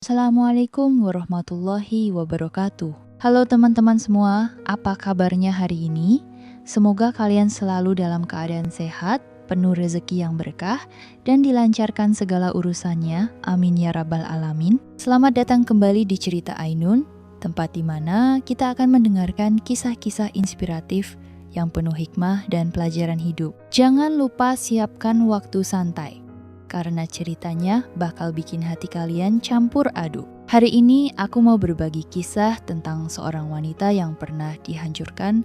Assalamualaikum warahmatullahi wabarakatuh. Halo teman-teman semua, apa kabarnya hari ini? Semoga kalian selalu dalam keadaan sehat, penuh rezeki yang berkah, dan dilancarkan segala urusannya. Amin ya rabbal alamin. Selamat datang kembali di Cerita Ainun, tempat di mana kita akan mendengarkan kisah-kisah inspiratif yang penuh hikmah dan pelajaran hidup. Jangan lupa siapkan waktu santai, karena ceritanya bakal bikin hati kalian campur aduk. Hari ini aku mau berbagi kisah tentang seorang wanita yang pernah dihancurkan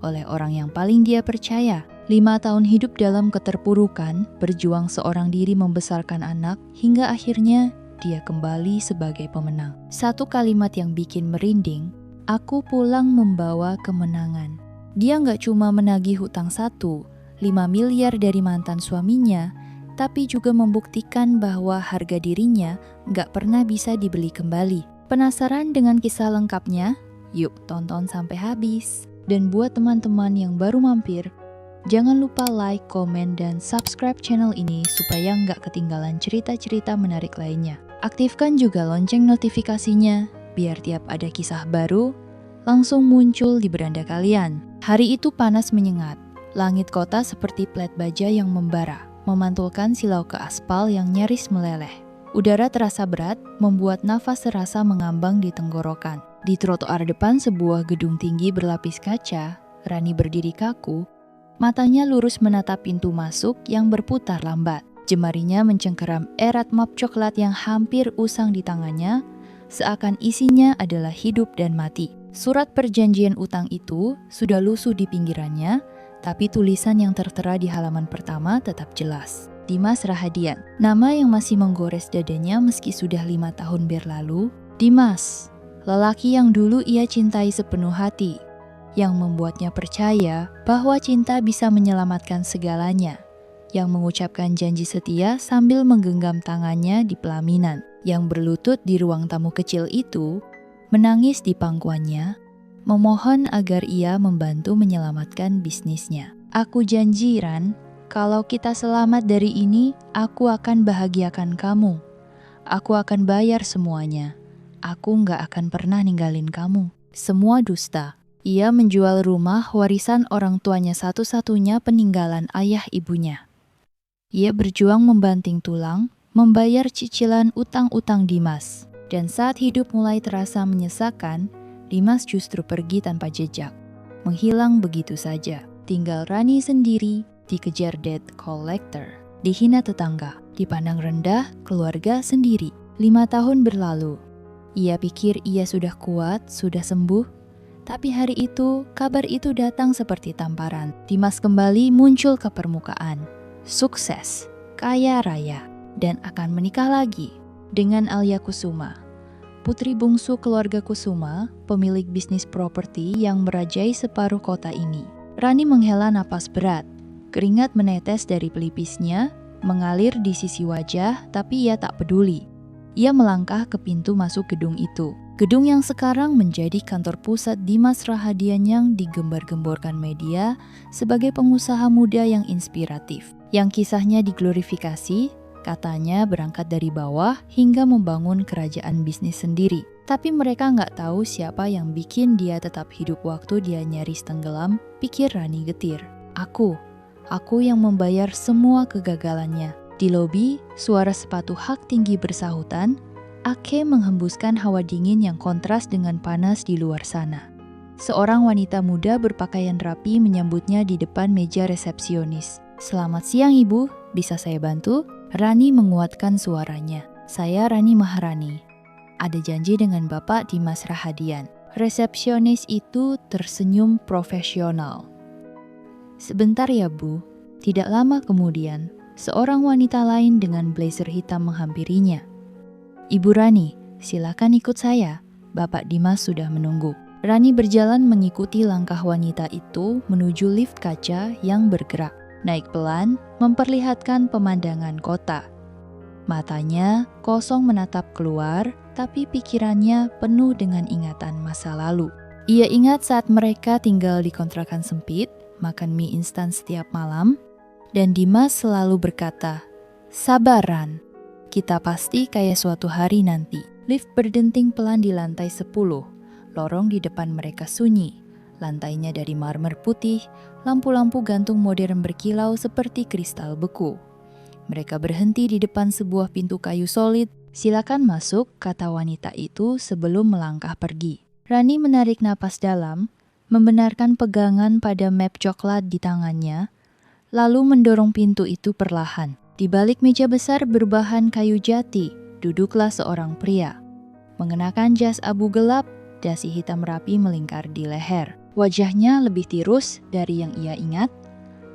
oleh orang yang paling dia percaya. 5 tahun hidup dalam keterpurukan, berjuang seorang diri membesarkan anak, hingga akhirnya dia kembali sebagai pemenang. Satu kalimat yang bikin merinding, aku pulang membawa kemenangan. Dia nggak cuma menagih hutang 5 miliar dari mantan suaminya, tapi juga membuktikan bahwa harga dirinya nggak pernah bisa dibeli kembali. Penasaran dengan kisah lengkapnya? Yuk tonton sampai habis. Dan buat teman-teman yang baru mampir, jangan lupa like, komen, dan subscribe channel ini supaya nggak ketinggalan cerita-cerita menarik lainnya. Aktifkan juga lonceng notifikasinya, biar tiap ada kisah baru, langsung muncul di beranda kalian. Hari itu panas menyengat, langit kota seperti plat baja yang membara, memantulkan silau ke aspal yang nyaris meleleh. Udara terasa berat, membuat nafas serasa mengambang di tenggorokan. Di trotoar depan sebuah gedung tinggi berlapis kaca, Rani berdiri kaku, matanya lurus menatap pintu masuk yang berputar lambat. Jemarinya mencengkeram erat map coklat yang hampir usang di tangannya, seakan isinya adalah hidup dan mati. Surat perjanjian utang itu sudah lusuh di pinggirannya, tapi tulisan yang tertera di halaman pertama tetap jelas. Dimas Rahadian, nama yang masih menggores dadanya meski sudah 5 tahun berlalu. Dimas, lelaki yang dulu ia cintai sepenuh hati, yang membuatnya percaya bahwa cinta bisa menyelamatkan segalanya, yang mengucapkan janji setia sambil menggenggam tangannya di pelaminan, yang berlutut di ruang tamu kecil itu, menangis di pangkuannya, memohon agar ia membantu menyelamatkan bisnisnya. Aku janji, Ran, kalau kita selamat dari ini, aku akan bahagiakan kamu. Aku akan bayar semuanya. Aku nggak akan pernah ninggalin kamu. Semua dusta. Ia menjual rumah warisan orang tuanya satu-satunya peninggalan ayah ibunya. Ia berjuang membanting tulang, membayar cicilan utang-utang Dimas. Dan saat hidup mulai terasa menyesakan, Dimas justru pergi tanpa jejak, menghilang begitu saja. Tinggal Rani sendiri, dikejar debt collector, dihina tetangga, dipandang rendah keluarga sendiri. 5 tahun berlalu. Ia pikir ia sudah kuat, sudah sembuh, tapi hari itu kabar itu datang seperti tamparan. Dimas kembali muncul ke permukaan, sukses, kaya raya, dan akan menikah lagi dengan Alia Kusuma, putri bungsu keluarga Kusuma, pemilik bisnis properti yang merajai separuh kota ini. Rani menghela napas berat, keringat menetes dari pelipisnya, mengalir di sisi wajah, tapi ia tak peduli. Ia melangkah ke pintu masuk gedung itu. Gedung yang sekarang menjadi kantor pusat Dimas Rahadian yang digembar-gemborkan media sebagai pengusaha muda yang inspiratif, yang kisahnya diglorifikasi, katanya berangkat dari bawah hingga membangun kerajaan bisnis sendiri. Tapi mereka nggak tahu siapa yang bikin dia tetap hidup waktu dia nyaris tenggelam, pikir Rani getir. Aku yang membayar semua kegagalannya. Di lobi, suara sepatu hak tinggi bersahutan. Ake menghembuskan hawa dingin yang kontras dengan panas di luar sana. Seorang wanita muda berpakaian rapi menyambutnya di depan meja resepsionis. Selamat siang ibu, bisa saya bantu? Rani menguatkan suaranya. Saya Rani Maharani. Ada janji dengan Bapak Dimas Rahadian. Resepsionis itu tersenyum profesional. Sebentar ya Bu. Tidak lama kemudian, seorang wanita lain dengan blazer hitam menghampirinya. Ibu Rani, silakan ikut saya. Bapak Dimas sudah menunggu. Rani berjalan mengikuti langkah wanita itu menuju lift kaca yang bergerak. Naik pelan, memperlihatkan pemandangan kota. Matanya kosong menatap keluar, tapi pikirannya penuh dengan ingatan masa lalu. Ia ingat saat mereka tinggal di kontrakan sempit, makan mie instan setiap malam, dan Dimas selalu berkata, "Sabaran, kita pasti kaya suatu hari nanti." Lift berdenting pelan di lantai 10. Lorong di depan mereka sunyi. Lantainya dari marmer putih, lampu-lampu gantung modern berkilau seperti kristal beku. Mereka berhenti di depan sebuah pintu kayu solid. "Silakan masuk," kata wanita itu sebelum melangkah pergi. Rani menarik napas dalam, membenarkan pegangan pada map coklat di tangannya, lalu mendorong pintu itu perlahan. Di balik meja besar berbahan kayu jati, duduklah seorang pria. Mengenakan jas abu gelap, dasi hitam rapi melingkar di leher. Wajahnya lebih tirus dari yang ia ingat,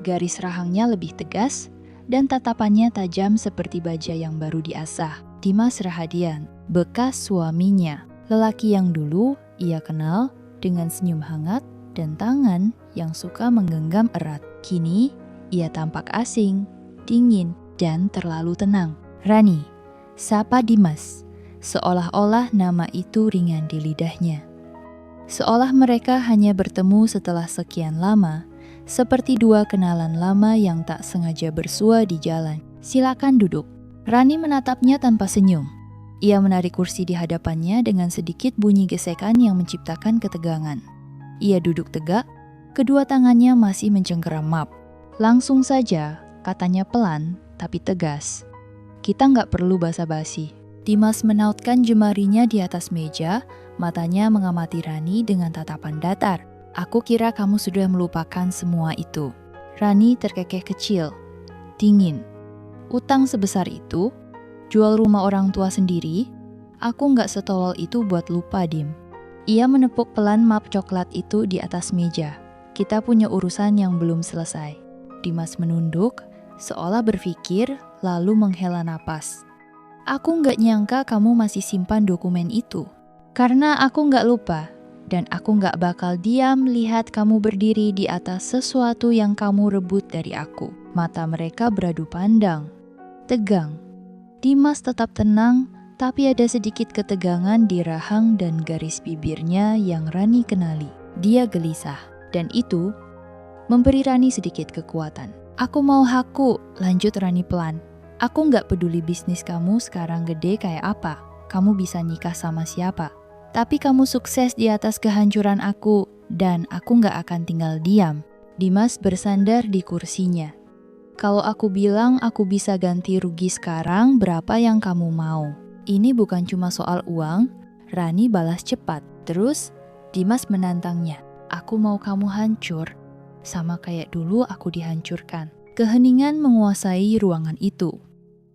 garis rahangnya lebih tegas, dan tatapannya tajam seperti baja yang baru diasah. Dimas Rahadian, bekas suaminya, lelaki yang dulu ia kenal dengan senyum hangat dan tangan yang suka menggenggam erat. Kini, ia tampak asing, dingin, dan terlalu tenang. "Rani," sapa Dimas, seolah-olah nama itu ringan di lidahnya. Seolah mereka hanya bertemu setelah sekian lama, seperti dua kenalan lama yang tak sengaja bersua di jalan. "Silakan duduk." Rani menatapnya tanpa senyum. Ia menarik kursi di hadapannya dengan sedikit bunyi gesekan yang menciptakan ketegangan. Ia duduk tegak, kedua tangannya masih mencengkeram map. "Langsung saja," katanya pelan tapi tegas. "Kita nggak perlu basa-basi." Dimas menautkan jemarinya di atas meja, matanya mengamati Rani dengan tatapan datar. "Aku kira kamu sudah melupakan semua itu." Rani terkekeh kecil, dingin. "Utang sebesar itu? Jual rumah orang tua sendiri? Aku nggak setolol itu buat lupa, Dim." Ia menepuk pelan map coklat itu di atas meja. "Kita punya urusan yang belum selesai." Dimas menunduk, seolah berpikir, lalu menghela napas. "Aku nggak nyangka kamu masih simpan dokumen itu. Karena aku nggak lupa, dan aku nggak bakal diam lihat kamu berdiri di atas sesuatu yang kamu rebut dari aku." Mata mereka beradu pandang, tegang. Dimas tetap tenang, tapi ada sedikit ketegangan di rahang dan garis bibirnya yang Rani kenali. Dia gelisah, dan itu memberi Rani sedikit kekuatan. "Aku mau hakku," lanjut Rani pelan. "Aku nggak peduli bisnis kamu sekarang gede kayak apa. Kamu bisa nikah sama siapa. Tapi kamu sukses di atas kehancuran aku, dan aku nggak akan tinggal diam." Dimas bersandar di kursinya. "Kalau aku bilang aku bisa ganti rugi sekarang, berapa yang kamu mau?" "Ini bukan cuma soal uang," Rani balas cepat. Terus Dimas menantangnya. "Aku mau kamu hancur, sama kayak dulu aku dihancurkan." Keheningan menguasai ruangan itu.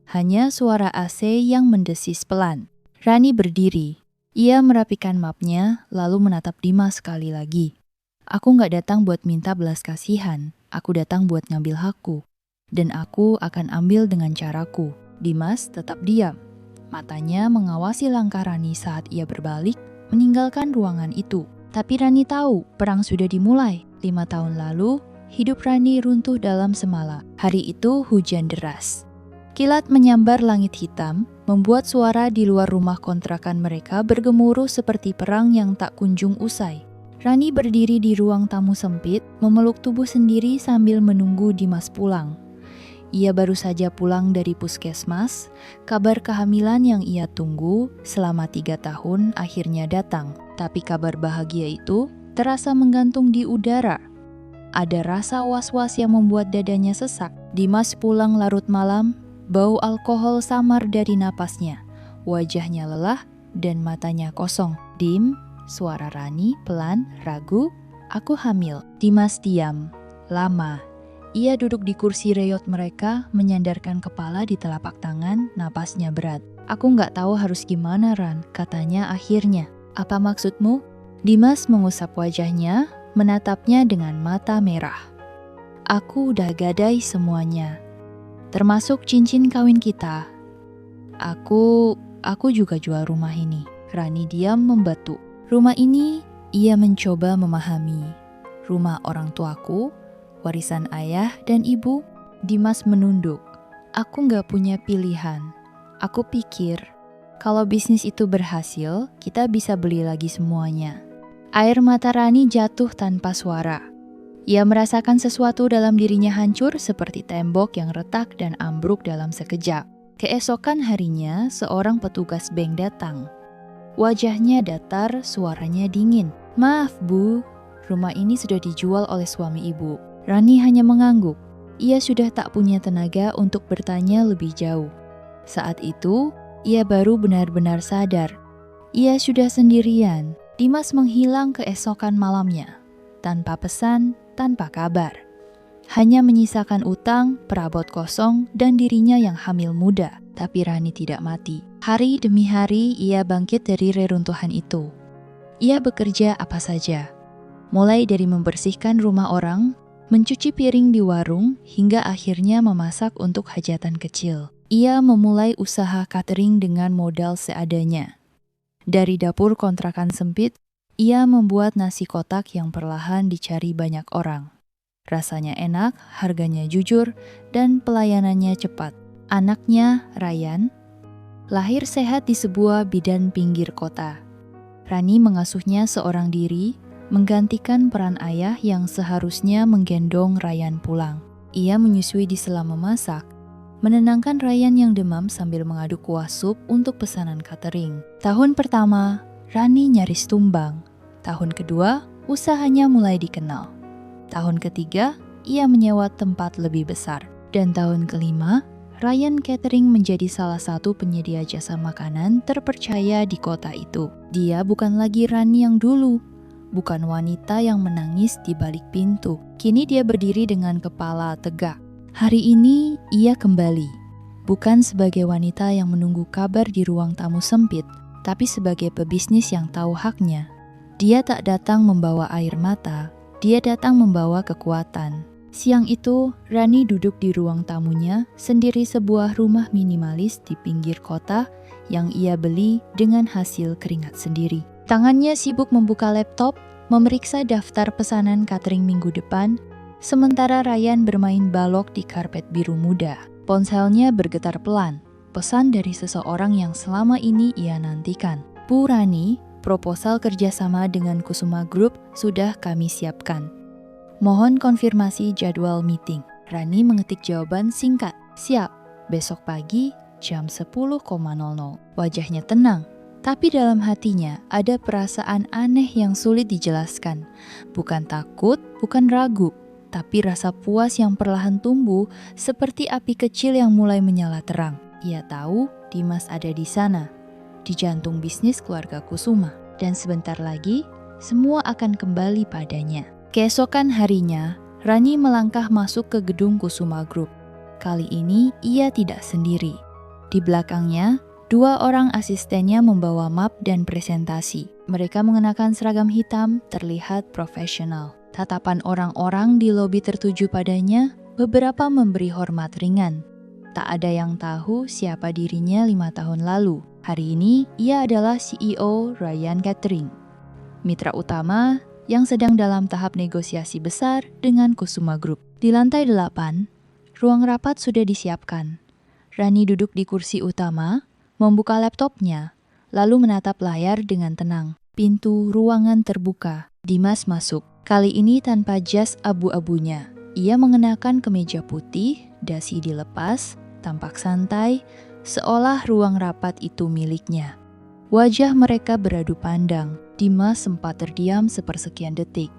Hanya suara AC yang mendesis pelan. Rani berdiri. Ia merapikan mapnya, lalu menatap Dimas sekali lagi. "Aku nggak datang buat minta belas kasihan. Aku datang buat ngambil hakku. Dan aku akan ambil dengan caraku." Dimas tetap diam. Matanya mengawasi langkah Rani saat ia berbalik, meninggalkan ruangan itu. Tapi Rani tahu perang sudah dimulai. 5 tahun lalu, hidup Rani runtuh dalam semala. Hari itu hujan deras. Kilat menyambar langit hitam, membuat suara di luar rumah kontrakan mereka bergemuruh seperti perang yang tak kunjung usai. Rani berdiri di ruang tamu sempit, memeluk tubuh sendiri sambil menunggu Dimas pulang. Ia baru saja pulang dari puskesmas, kabar kehamilan yang ia tunggu selama 3 tahun akhirnya datang. Tapi kabar bahagia itu terasa menggantung di udara. Ada rasa was-was yang membuat dadanya sesak. Dimas pulang larut malam, bau alkohol samar dari napasnya. Wajahnya lelah dan matanya kosong. "Dim," suara Rani pelan, ragu, "aku hamil." Dimas diam, lama. Ia duduk di kursi reyot mereka, menyandarkan kepala di telapak tangan, napasnya berat. "Aku nggak tahu harus gimana, Ran," katanya akhirnya. "Apa maksudmu?" Dimas mengusap wajahnya, menatapnya dengan mata merah. "Aku udah gadai semuanya, termasuk cincin kawin kita. Aku juga jual rumah ini." Rani diam membatu. Rumah ini ia mencoba memahami. Rumah orang tuaku, warisan ayah dan ibu. Dimas menunduk. "Aku nggak punya pilihan. Aku pikir kalau bisnis itu berhasil, kita bisa beli lagi semuanya." Air mata Rani jatuh tanpa suara. Ia merasakan sesuatu dalam dirinya hancur seperti tembok yang retak dan ambruk dalam sekejap. Keesokan harinya, seorang petugas bank datang. Wajahnya datar, suaranya dingin. "Maaf, Bu, rumah ini sudah dijual oleh suami Ibu." Rani hanya mengangguk. Ia sudah tak punya tenaga untuk bertanya lebih jauh. Saat itu, ia baru benar-benar sadar. Ia sudah sendirian. Dimas menghilang keesokan malamnya. Tanpa pesan, tanpa kabar. Hanya menyisakan utang, perabot kosong, dan dirinya yang hamil muda. Tapi Rani tidak mati. Hari demi hari ia bangkit dari reruntuhan itu. Ia bekerja apa saja. Mulai dari membersihkan rumah orang, mencuci piring di warung, hingga akhirnya memasak untuk hajatan kecil. Ia memulai usaha catering dengan modal seadanya. Dari dapur kontrakan sempit, ia membuat nasi kotak yang perlahan dicari banyak orang. Rasanya enak, harganya jujur, dan pelayanannya cepat. Anaknya, Ryan, lahir sehat di sebuah bidan pinggir kota. Rani mengasuhnya seorang diri, menggantikan peran ayah yang seharusnya menggendong Ryan pulang. Ia menyusui di sela memasak, menenangkan Ryan yang demam sambil mengaduk kuah sup untuk pesanan catering. Tahun pertama, Rani nyaris tumbang. Tahun kedua, usahanya mulai dikenal. Tahun ketiga, ia menyewa tempat lebih besar. Dan tahun kelima, Ryan Catering menjadi salah satu penyedia jasa makanan terpercaya di kota itu. Dia bukan lagi Rani yang dulu, bukan wanita yang menangis di balik pintu. Kini dia berdiri dengan kepala tegak. Hari ini ia kembali, bukan sebagai wanita yang menunggu kabar di ruang tamu sempit, tapi sebagai pebisnis yang tahu haknya. Dia tak datang membawa air mata, dia datang membawa kekuatan. Siang itu, Rani duduk di ruang tamunya sendiri sebuah rumah minimalis di pinggir kota yang ia beli dengan hasil keringat sendiri. Tangannya sibuk membuka laptop, memeriksa daftar pesanan catering minggu depan, sementara Ryan bermain balok di karpet biru muda. Ponselnya bergetar pelan, pesan dari seseorang yang selama ini ia nantikan. "Bu Rani, proposal kerjasama dengan Kusuma Group sudah kami siapkan. Mohon konfirmasi jadwal meeting." Rani mengetik jawaban singkat. "Siap, besok pagi jam 10.00. Wajahnya tenang, tapi dalam hatinya ada perasaan aneh yang sulit dijelaskan. Bukan takut, bukan ragu, tapi rasa puas yang perlahan tumbuh seperti api kecil yang mulai menyala terang. Ia tahu Dimas ada di sana, di jantung bisnis keluarga Kusuma. Dan sebentar lagi, semua akan kembali padanya. Keesokan harinya, Rani melangkah masuk ke gedung Kusuma Group. Kali ini ia tidak sendiri. Di belakangnya, 2 orang asistennya membawa map dan presentasi. Mereka mengenakan seragam hitam, terlihat profesional. Tatapan orang-orang di lobi tertuju padanya, beberapa memberi hormat ringan. Tak ada yang tahu siapa dirinya 5 tahun lalu. Hari ini, ia adalah CEO Ryan Catering, mitra utama yang sedang dalam tahap negosiasi besar dengan Kusuma Group. Di lantai 8, ruang rapat sudah disiapkan. Rani duduk di kursi utama, membuka laptopnya, lalu menatap layar dengan tenang. Pintu ruangan terbuka. Dimas masuk. Kali ini tanpa jas abu-abunya. Ia mengenakan kemeja putih, dasi dilepas, tampak santai, seolah ruang rapat itu miliknya. Wajah mereka beradu pandang. Dimas sempat terdiam sepersekian detik.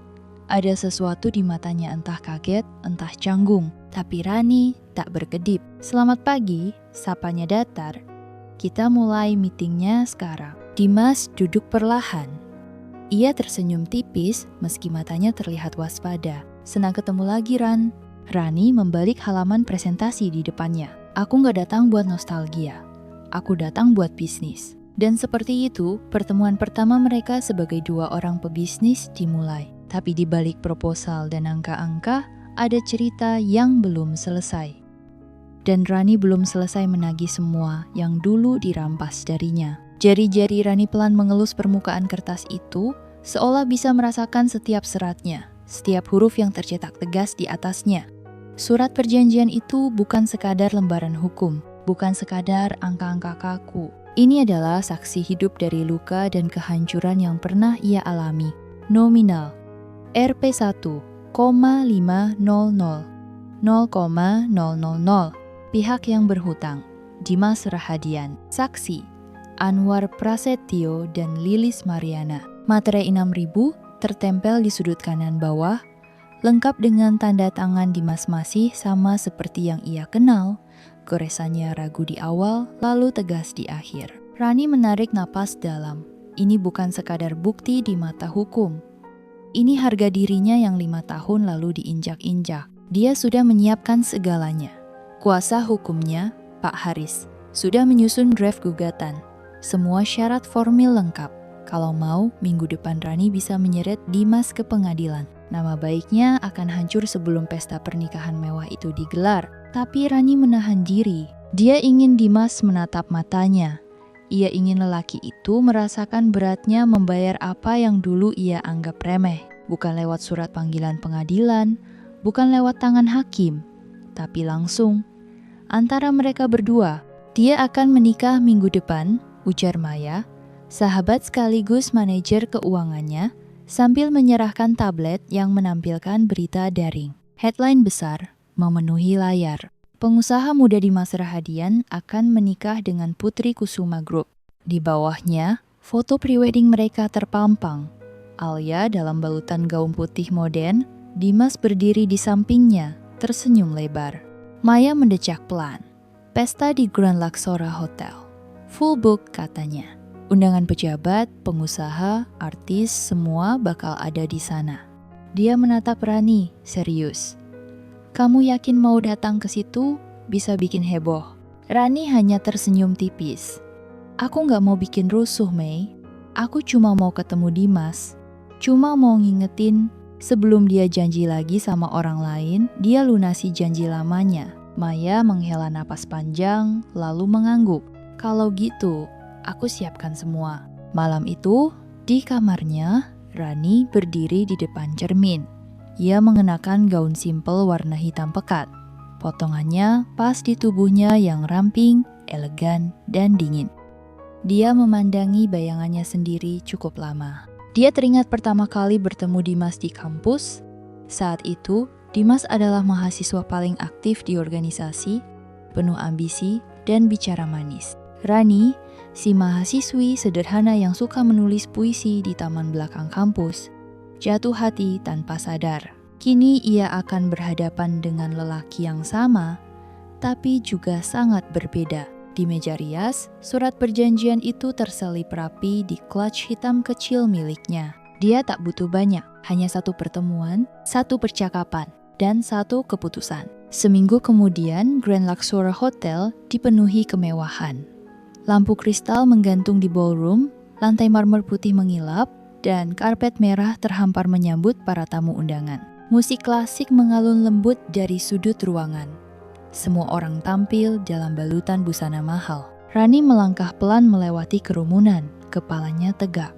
Ada sesuatu di matanya, entah kaget, entah canggung. Tapi Rani tak berkedip. "Selamat pagi," sapanya datar. "Kita mulai meetingnya sekarang." Dimas duduk perlahan. Ia tersenyum tipis meski matanya terlihat waspada. "Senang ketemu lagi, Ran." Rani membalik halaman presentasi di depannya. "Aku gak datang buat nostalgia. Aku datang buat bisnis." Dan seperti itu, pertemuan pertama mereka sebagai 2 orang pebisnis dimulai. Tapi di balik proposal dan angka-angka, ada cerita yang belum selesai. Dan Rani belum selesai menagih semua yang dulu dirampas darinya. Jari-jari Rani pelan mengelus permukaan kertas itu, seolah bisa merasakan setiap seratnya, setiap huruf yang tercetak tegas di atasnya. Surat perjanjian itu bukan sekadar lembaran hukum, bukan sekadar angka-angka kaku. Ini adalah saksi hidup dari luka dan kehancuran yang pernah ia alami. Nominal Rp1, 500, 0,000. Pihak yang berhutang, Dimas Rahadian. Saksi, Anwar Prasetyo, dan Lilis Mariana. Materai 6000 tertempel di sudut kanan bawah, lengkap dengan tanda tangan Dimas Masih sama seperti yang ia kenal. Goresannya ragu di awal, lalu tegas di akhir. Rani menarik napas dalam. Ini bukan sekadar bukti di mata hukum. Ini harga dirinya yang 5 tahun lalu diinjak-injak. Dia sudah menyiapkan segalanya. Kuasa hukumnya, Pak Haris, sudah menyusun draft gugatan. Semua syarat formil lengkap. Kalau mau, minggu depan Rani bisa menyeret Dimas ke pengadilan. Nama baiknya akan hancur sebelum pesta pernikahan mewah itu digelar. Tapi Rani menahan diri. Dia ingin Dimas menatap matanya. Ia ingin lelaki itu merasakan beratnya membayar apa yang dulu ia anggap remeh. Bukan lewat surat panggilan pengadilan, bukan lewat tangan hakim, tapi langsung. Antara mereka berdua, dia akan menikah minggu depan, ujar Maya, sahabat sekaligus manajer keuangannya, sambil menyerahkan tablet yang menampilkan berita daring. Headline besar memenuhi layar. Pengusaha muda Dimas Rahadian akan menikah dengan Putri Kusuma Group. Di bawahnya, foto prewedding mereka terpampang. Alia dalam balutan gaun putih modern, Dimas berdiri di sampingnya, tersenyum lebar. Maya mendecak pelan. Pesta di Grand Luxora Hotel. Full book katanya. Undangan pejabat, pengusaha, artis, semua bakal ada di sana. Dia menatap Rani, serius. Kamu yakin mau datang ke situ? Bisa bikin heboh. Rani hanya tersenyum tipis. Aku gak mau bikin rusuh, Mei. Aku cuma mau ketemu Dimas. Cuma mau ngingetin, sebelum dia janji lagi sama orang lain, dia lunasi janji lamanya. Maya menghela napas panjang, lalu mengangguk. Kalau gitu, aku siapkan semua. Malam itu, di kamarnya, Rani berdiri di depan cermin. Ia mengenakan gaun simpel warna hitam pekat. Potongannya pas di tubuhnya yang ramping, elegan, dan dingin. Dia memandangi bayangannya sendiri cukup lama. Dia teringat pertama kali bertemu Dimas di kampus. Saat itu, Dimas adalah mahasiswa paling aktif di organisasi, penuh ambisi, dan bicara manis. Rani, si mahasiswi sederhana yang suka menulis puisi di taman belakang kampus, jatuh hati tanpa sadar. Kini ia akan berhadapan dengan lelaki yang sama, tapi juga sangat berbeda. Di meja rias, surat perjanjian itu terselip rapi di clutch hitam kecil miliknya. Dia tak butuh banyak, hanya satu pertemuan, satu percakapan, dan satu keputusan. Seminggu kemudian, Grand Luxora Hotel dipenuhi kemewahan. Lampu kristal menggantung di ballroom, lantai marmer putih mengilap, dan karpet merah terhampar menyambut para tamu undangan. Musik klasik mengalun lembut dari sudut ruangan. Semua orang tampil dalam balutan busana mahal. Rani melangkah pelan melewati kerumunan, kepalanya tegak.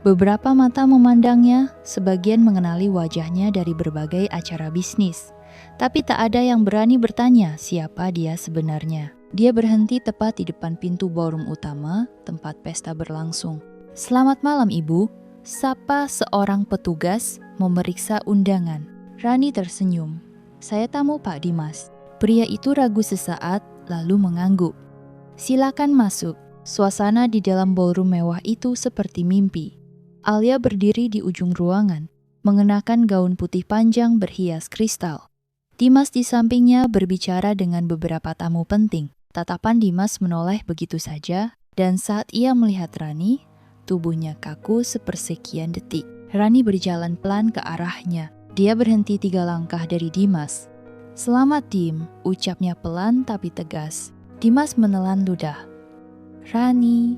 Beberapa mata memandangnya, sebagian mengenali wajahnya dari berbagai acara bisnis. Tapi tak ada yang berani bertanya siapa dia sebenarnya. Dia berhenti tepat di depan pintu ballroom utama, tempat pesta berlangsung. Selamat malam, Ibu. Sapa seorang petugas memeriksa undangan. Rani tersenyum. Saya tamu Pak Dimas. Pria itu ragu sesaat, lalu mengangguk. Silakan masuk. Suasana di dalam ballroom mewah itu seperti mimpi. Alia berdiri di ujung ruangan, mengenakan gaun putih panjang berhias kristal. Dimas di sampingnya berbicara dengan beberapa tamu penting. Tatapan Dimas menoleh begitu saja, dan saat ia melihat Rani, tubuhnya kaku sepersekian detik. Rani berjalan pelan ke arahnya. Dia berhenti 3 langkah dari Dimas. Selamat, Dim, ucapnya pelan tapi tegas. Dimas menelan ludah. Rani,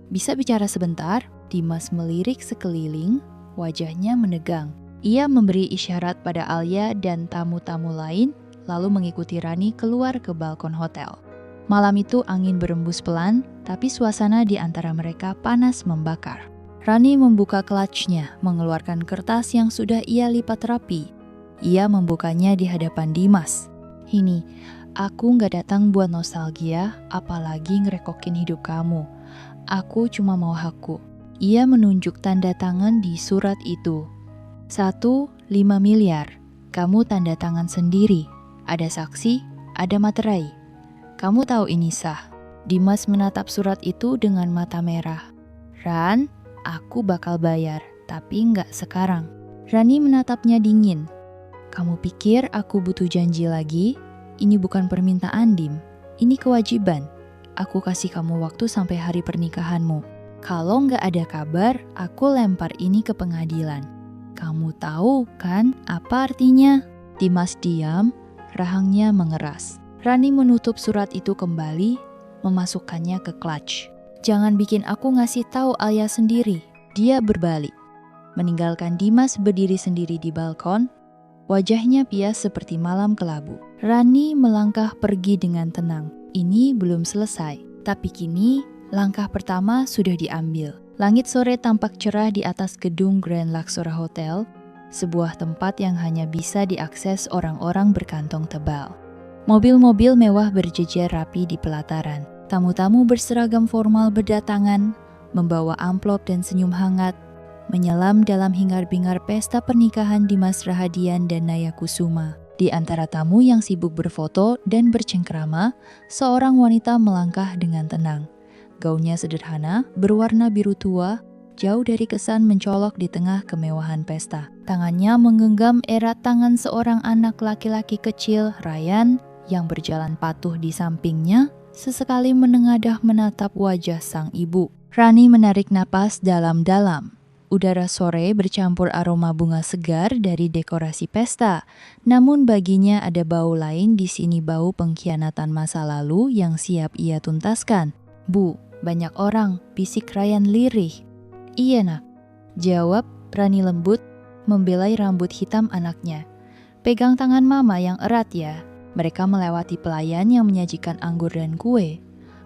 bisa bicara sebentar? Dimas melirik sekeliling, wajahnya menegang. Ia memberi isyarat pada Alia dan tamu-tamu lain, lalu mengikuti Rani keluar ke balkon hotel. Malam itu angin berembus pelan, tapi suasana di antara mereka panas membakar. Rani membuka clutch-nya, mengeluarkan kertas yang sudah ia lipat rapi. Ia membukanya di hadapan Dimas. Ini, aku gak datang buat nostalgia, apalagi ngerekokin hidup kamu. Aku cuma mau hakku. Ia menunjuk tanda tangan di surat itu. 1, 5 miliar. Kamu tanda tangan sendiri. Ada saksi, ada materai. Kamu tahu ini sah. Dimas menatap surat itu dengan mata merah. Ran, aku bakal bayar, tapi nggak sekarang. Rani menatapnya dingin. Kamu pikir aku butuh janji lagi? Ini bukan permintaan, Dim. Ini kewajiban. Aku kasih kamu waktu sampai hari pernikahanmu. Kalau nggak ada kabar, aku lempar ini ke pengadilan. Kamu tahu kan apa artinya? Dimas diam, rahangnya mengeras. Rani menutup surat itu kembali, memasukkannya ke clutch. Jangan bikin aku ngasih tahu ayah sendiri. Dia berbalik, meninggalkan Dimas berdiri sendiri di balkon. Wajahnya pias seperti malam kelabu. Rani melangkah pergi dengan tenang. Ini belum selesai, tapi kini langkah pertama sudah diambil. Langit sore tampak cerah di atas gedung Grand Luxor Hotel, sebuah tempat yang hanya bisa diakses orang-orang berkantong tebal. Mobil-mobil mewah berjejer rapi di pelataran. Tamu-tamu berseragam formal berdatangan, membawa amplop dan senyum hangat, menyelam dalam hingar-bingar pesta pernikahan Dimas Rahadian dan Naya Kusuma. Di antara tamu yang sibuk berfoto dan bercengkrama, seorang wanita melangkah dengan tenang. Gaunnya sederhana, berwarna biru tua, jauh dari kesan mencolok di tengah kemewahan pesta. Tangannya menggenggam erat tangan seorang anak laki-laki kecil, Ryan, yang berjalan patuh di sampingnya, sesekali menengadah menatap wajah sang ibu. Rani menarik napas dalam-dalam. Udara sore bercampur aroma bunga segar dari dekorasi pesta. Namun baginya ada bau lain di sini, bau pengkhianatan masa lalu yang siap ia tuntaskan. Bu, banyak orang, bisik Ryan lirih. Iya nak, jawab Rani lembut, membelai rambut hitam anaknya. Pegang tangan mama yang erat ya. Mereka melewati pelayan yang menyajikan anggur dan kue,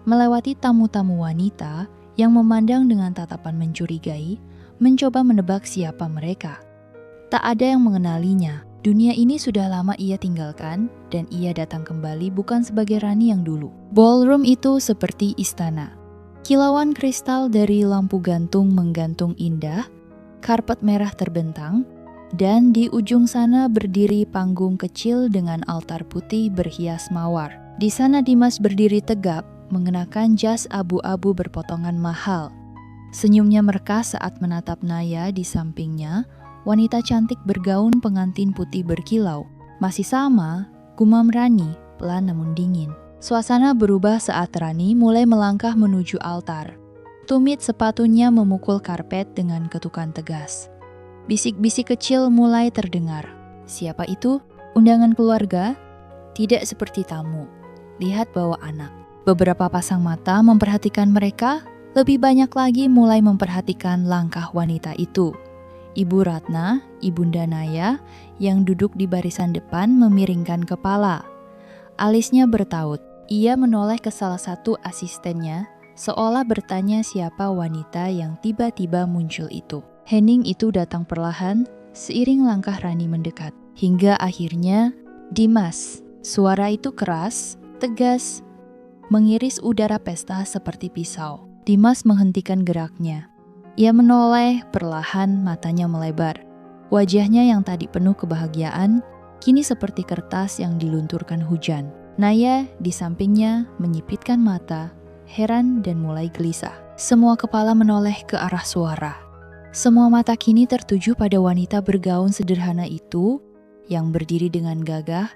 melewati tamu-tamu wanita yang memandang dengan tatapan mencurigai, mencoba menebak siapa mereka. Tak ada yang mengenalinya. Dunia ini sudah lama ia tinggalkan, dan ia datang kembali bukan sebagai Rani yang dulu. Ballroom itu seperti istana. Kilauan kristal dari lampu gantung menggantung indah, karpet merah terbentang, dan di ujung sana berdiri panggung kecil dengan altar putih berhias mawar. Di sana Dimas berdiri tegap, mengenakan jas abu-abu berpotongan mahal. Senyumnya merkah saat menatap Naya di sampingnya, wanita cantik bergaun pengantin putih berkilau. Masih sama, gumam Rani, pelan namun dingin. Suasana berubah saat Rani mulai melangkah menuju altar. Tumit sepatunya memukul karpet dengan ketukan tegas. Bisik-bisik kecil mulai terdengar. Siapa itu? Undangan keluarga? Tidak seperti tamu. Lihat bawa anak. Beberapa pasang mata memperhatikan mereka, lebih banyak lagi mulai memperhatikan langkah wanita itu. Ibu Ratna, Ibunda Naya, yang duduk di barisan depan memiringkan kepala. Alisnya bertaut. Ia menoleh ke salah satu asistennya, seolah bertanya siapa wanita yang tiba-tiba muncul itu. Hening itu datang perlahan, seiring langkah Rani mendekat. Hingga akhirnya, Dimas. Suara itu keras, tegas, mengiris udara pesta seperti pisau. Dimas menghentikan geraknya. Ia menoleh, perlahan matanya melebar. Wajahnya yang tadi penuh kebahagiaan, kini seperti kertas yang dilunturkan hujan. Naya di sampingnya menyipitkan mata, heran dan mulai gelisah. Semua kepala menoleh ke arah suara. Semua mata kini tertuju pada wanita bergaun sederhana itu yang berdiri dengan gagah,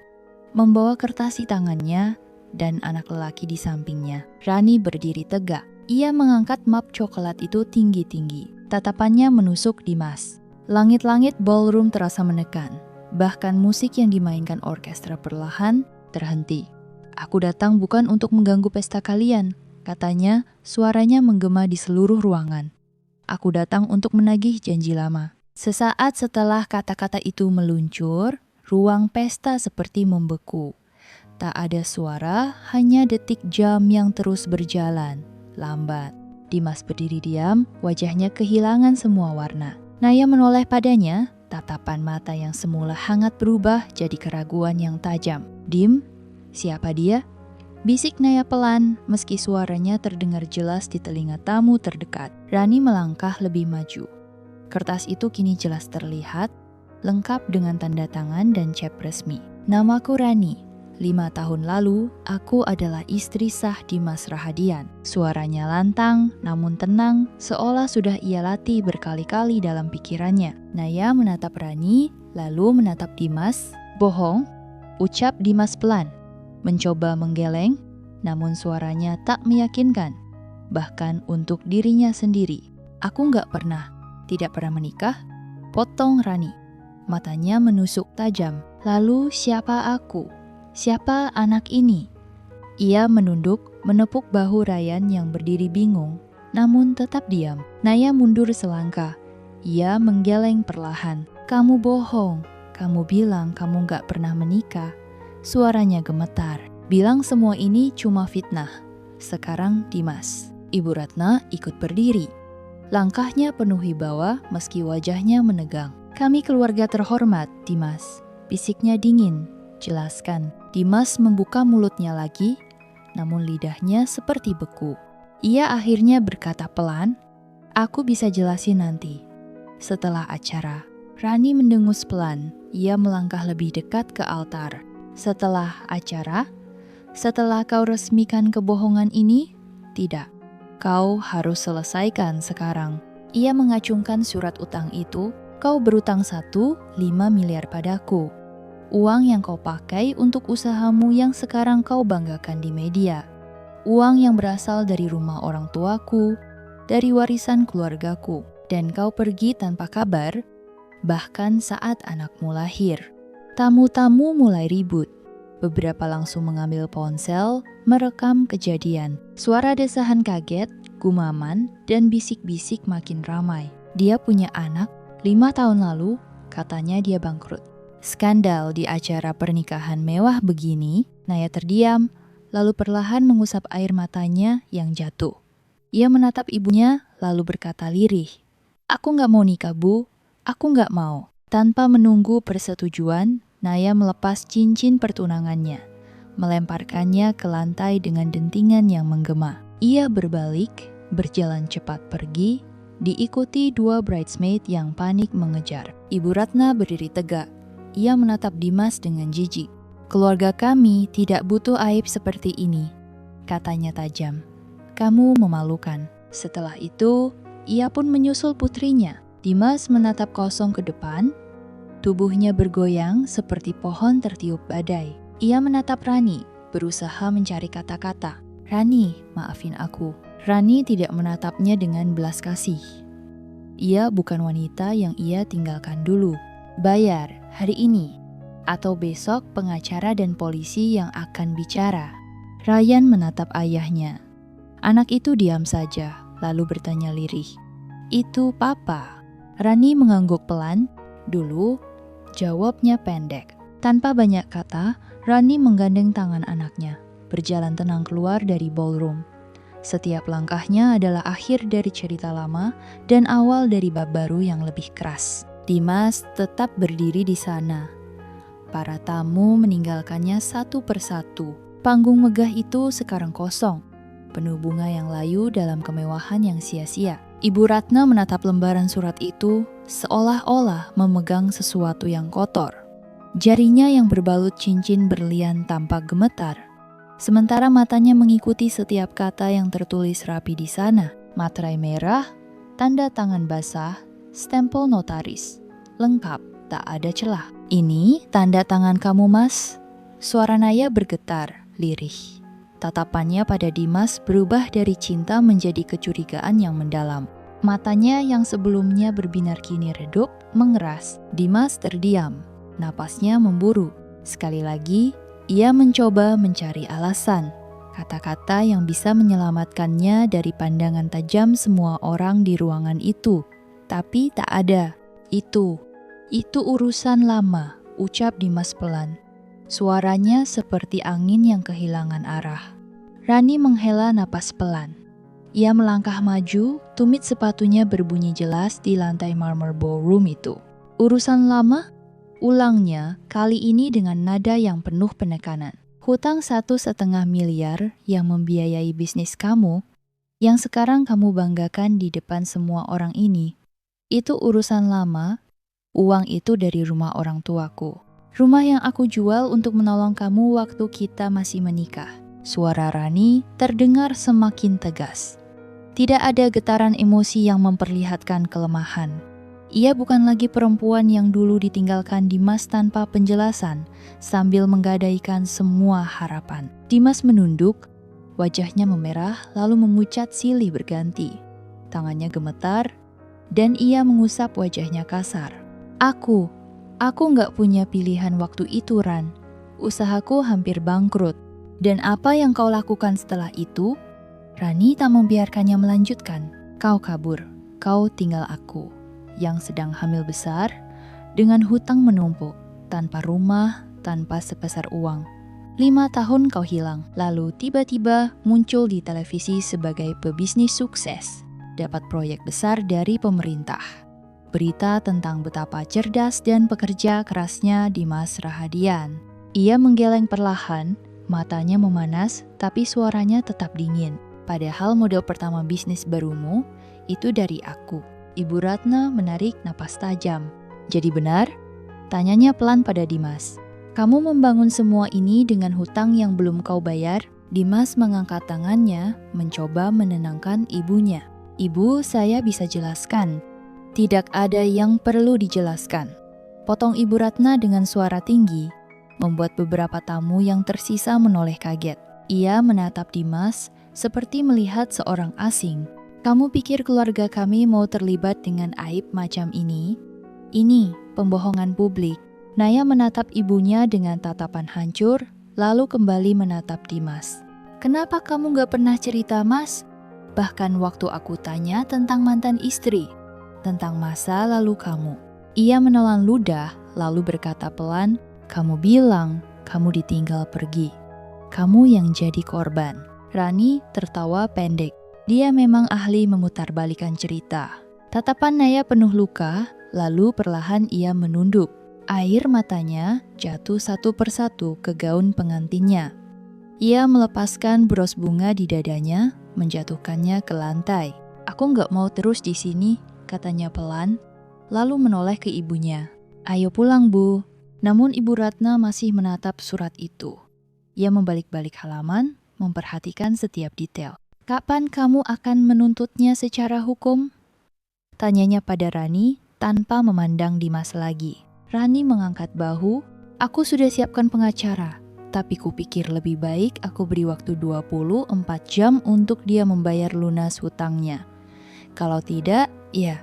membawa kertas di tangannya dan anak lelaki di sampingnya. Rani berdiri tegak. Ia mengangkat map coklat itu tinggi-tinggi. Tatapannya menusuk Dimas. Langit-langit ballroom terasa menekan. Bahkan musik yang dimainkan orkestra perlahan terhenti. Aku datang bukan untuk mengganggu pesta kalian, katanya, suaranya menggema di seluruh ruangan. Aku datang untuk menagih janji lama. Sesaat setelah kata-kata itu meluncur, ruang pesta seperti membeku. Tak ada suara, hanya detik jam yang terus berjalan. Lambat. Dimas berdiri diam, wajahnya kehilangan semua warna. Naya menoleh padanya, tatapan mata yang semula hangat berubah jadi keraguan yang tajam. Dim, siapa dia? Bisik Naya pelan, meski suaranya terdengar jelas di telinga tamu terdekat. Rani melangkah lebih maju. Kertas itu kini jelas terlihat, lengkap dengan tanda tangan dan cap resmi. Namaku Rani, 5 tahun lalu, aku adalah istri sah Dimas Rahadian. Suaranya lantang, namun tenang, seolah sudah ia latih berkali-kali dalam pikirannya. Naya menatap Rani, lalu menatap Dimas. Bohong, ucap Dimas pelan. Mencoba menggeleng, namun suaranya tak meyakinkan. Bahkan untuk dirinya sendiri. Aku nggak pernah, tidak pernah menikah, potong Rani. Matanya menusuk tajam. Lalu siapa aku? Siapa anak ini? Ia menunduk, menepuk bahu Ryan yang berdiri bingung, namun tetap diam. Naya mundur selangkah. Ia menggeleng perlahan. Kamu bohong. Kamu bilang kamu gak pernah menikah. Suaranya gemetar. Bilang semua ini cuma fitnah. Sekarang Dimas. Ibu Ratna ikut berdiri. Langkahnya penuh wibawa meski wajahnya menegang. Kami keluarga terhormat, Dimas. Bisiknya dingin. Jelaskan. Dimas membuka mulutnya lagi, namun lidahnya seperti beku. Ia akhirnya berkata pelan, aku bisa jelasin nanti. Setelah acara, Rani mendengus pelan. Ia melangkah lebih dekat ke altar. Setelah acara, setelah kau resmikan kebohongan ini, tidak. Kau harus selesaikan sekarang. Ia mengacungkan surat utang itu. Kau berutang 5 miliar padaku. Uang yang kau pakai untuk usahamu yang sekarang kau banggakan di media. Uang yang berasal dari rumah orang tuaku, dari warisan keluargaku. Dan kau pergi tanpa kabar, bahkan saat anakmu lahir. Tamu-tamu mulai ribut. Beberapa langsung mengambil ponsel, merekam kejadian. Suara desahan kaget, gumaman, dan bisik-bisik makin ramai. Dia punya anak, 5 tahun lalu, katanya dia bangkrut. Skandal di acara pernikahan mewah begini, Naya terdiam, lalu perlahan mengusap air matanya yang jatuh. Ia menatap ibunya, lalu berkata lirih, aku gak mau nikah, Bu. Aku gak mau. Tanpa menunggu persetujuan, Naya melepas cincin pertunangannya, melemparkannya ke lantai dengan dentingan yang menggema. Ia berbalik, berjalan cepat pergi, diikuti 2 bridesmaid yang panik mengejar. Ibu Ratna berdiri tegak. Ia menatap Dimas dengan jijik. Keluarga kami tidak butuh aib seperti ini, katanya tajam. Kamu memalukan. Setelah itu, ia pun menyusul putrinya. Dimas menatap kosong ke depan. Tubuhnya bergoyang seperti pohon tertiup badai. Ia menatap Rani, berusaha mencari kata-kata. Rani, maafin aku. Rani tidak menatapnya dengan belas kasih. Ia bukan wanita yang ia tinggalkan dulu. Bayar hari ini, atau besok pengacara dan polisi yang akan bicara. Ryan menatap ayahnya. Anak itu diam saja, lalu bertanya lirih. Itu papa? Rani mengangguk pelan. Dulu, jawabnya pendek. Tanpa banyak kata, Rani menggandeng tangan anaknya, berjalan tenang keluar dari ballroom. Setiap langkahnya adalah akhir dari cerita lama dan awal dari bab baru yang lebih keras. Dimas tetap berdiri di sana. Para tamu meninggalkannya satu persatu. Panggung megah itu sekarang kosong, penuh bunga yang layu dalam kemewahan yang sia-sia. Ibu Ratna menatap lembaran surat itu seolah-olah memegang sesuatu yang kotor. Jarinya yang berbalut cincin berlian tampak gemetar, sementara matanya mengikuti setiap kata yang tertulis rapi di sana. Materai merah, tanda tangan basah, stempel notaris. Lengkap, tak ada celah. Ini tanda tangan kamu, Mas. Suara Naya bergetar, lirih. Tatapannya pada Dimas berubah dari cinta menjadi kecurigaan yang mendalam. Matanya yang sebelumnya berbinar kini redup, mengeras. Dimas terdiam, napasnya memburu. Sekali lagi, ia mencoba mencari alasan. Kata-kata yang bisa menyelamatkannya dari pandangan tajam semua orang di ruangan itu. Tapi tak ada. Itu urusan lama, ucap Dimas pelan. Suaranya seperti angin yang kehilangan arah. Rani menghela napas pelan. Ia melangkah maju, tumit sepatunya berbunyi jelas di lantai marmer ballroom itu. Urusan lama? Ulangnya, kali ini dengan nada yang penuh penekanan. Hutang 1,5 miliar yang membiayai bisnis kamu, yang sekarang kamu banggakan di depan semua orang ini, itu urusan lama. Uang itu dari rumah orang tuaku. Rumah yang aku jual untuk menolong kamu waktu kita masih menikah. Suara Rani terdengar semakin tegas. Tidak ada getaran emosi yang memperlihatkan kelemahan. Ia bukan lagi perempuan yang dulu ditinggalkan Dimas tanpa penjelasan, sambil menggadaikan semua harapan. Dimas menunduk, wajahnya memerah lalu memucat silih berganti. Tangannya gemetar, dan ia mengusap wajahnya kasar. Aku nggak punya pilihan waktu itu, Ran. Usahaku hampir bangkrut. Dan apa yang kau lakukan setelah itu? Rani tak membiarkannya melanjutkan. Kau kabur, kau tinggal aku yang sedang hamil besar, dengan hutang menumpuk, tanpa rumah, tanpa sepeser uang. 5 tahun kau hilang, lalu tiba-tiba muncul di televisi sebagai pebisnis sukses, dapat proyek besar dari pemerintah. Berita tentang betapa cerdas dan pekerja kerasnya Dimas Rahadian. Ia menggeleng perlahan, matanya memanas, tapi suaranya tetap dingin. Padahal model pertama bisnis barumu, itu dari aku. Ibu Ratna menarik napas tajam. Jadi benar? Tanyanya pelan pada Dimas. Kamu membangun semua ini dengan hutang yang belum kau bayar? Dimas mengangkat tangannya, mencoba menenangkan ibunya. Ibu, saya bisa jelaskan. Tidak ada yang perlu dijelaskan. Potong Ibu Ratna dengan suara tinggi, membuat beberapa tamu yang tersisa menoleh kaget. Ia menatap Dimas seperti melihat seorang asing. Kamu pikir keluarga kami mau terlibat dengan aib macam ini? Ini pembohongan publik. Naya menatap ibunya dengan tatapan hancur, lalu kembali menatap Dimas. Kenapa kamu gak pernah cerita, Mas? Bahkan waktu aku tanya tentang mantan istri, tentang masa lalu kamu. Ia menelan ludah, lalu berkata pelan, kamu bilang kamu ditinggal pergi. Kamu yang jadi korban. Rani tertawa pendek. Dia memang ahli memutarbalikan cerita. Tatapan Naya penuh luka, lalu perlahan ia menunduk. Air matanya jatuh satu persatu ke gaun pengantinnya. Ia melepaskan bros bunga di dadanya, menjatuhkannya ke lantai. Aku nggak mau terus di sini, katanya pelan, lalu menoleh ke ibunya. Ayo pulang, Bu. Namun Ibu Ratna masih menatap surat itu. Ia membalik-balik halaman, memperhatikan setiap detail. Kapan kamu akan menuntutnya secara hukum? Tanyanya pada Rani tanpa memandang Dimas lagi. Rani mengangkat bahu, aku sudah siapkan pengacara, tapi kupikir lebih baik aku beri waktu 24 jam untuk dia membayar lunas hutangnya. Kalau tidak, ya,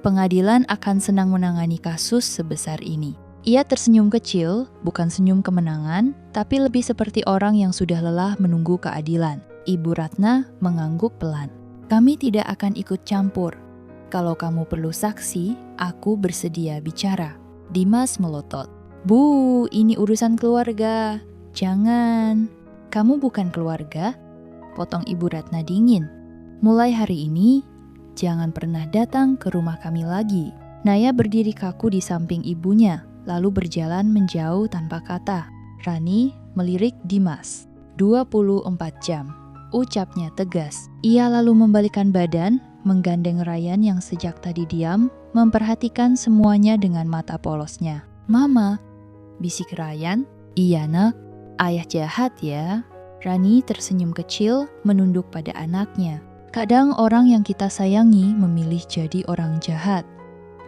pengadilan akan senang menangani kasus sebesar ini. Ia tersenyum kecil, bukan senyum kemenangan, tapi lebih seperti orang yang sudah lelah menunggu keadilan. Ibu Ratna mengangguk pelan. Kami tidak akan ikut campur. Kalau kamu perlu saksi, aku bersedia bicara. Dimas melotot. Bu, ini urusan keluarga. Jangan. Kamu bukan keluarga? Potong Ibu Ratna dingin. Mulai hari ini, jangan pernah datang ke rumah kami lagi. Naya berdiri kaku di samping ibunya, lalu berjalan menjauh tanpa kata. Rani melirik Dimas. 24 jam. Ucapnya tegas. Ia lalu membalikkan badan, menggandeng Ryan yang sejak tadi diam, memperhatikan semuanya dengan mata polosnya. Mama, bisik Ryan. Iya nak, ayah jahat ya. Rani tersenyum kecil, menunduk pada anaknya. Kadang orang yang kita sayangi memilih jadi orang jahat.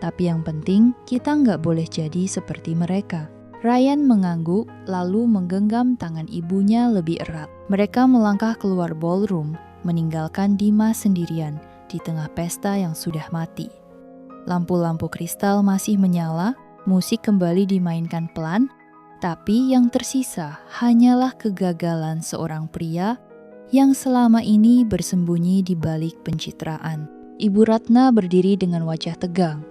Tapi yang penting, kita nggak boleh jadi seperti mereka. Ryan mengangguk, lalu menggenggam tangan ibunya lebih erat. Mereka melangkah keluar ballroom, meninggalkan Dimas sendirian di tengah pesta yang sudah mati. Lampu-lampu kristal masih menyala, musik kembali dimainkan pelan, tapi yang tersisa hanyalah kegagalan seorang pria yang selama ini bersembunyi di balik pencitraan. Ibu Ratna berdiri dengan wajah tegang.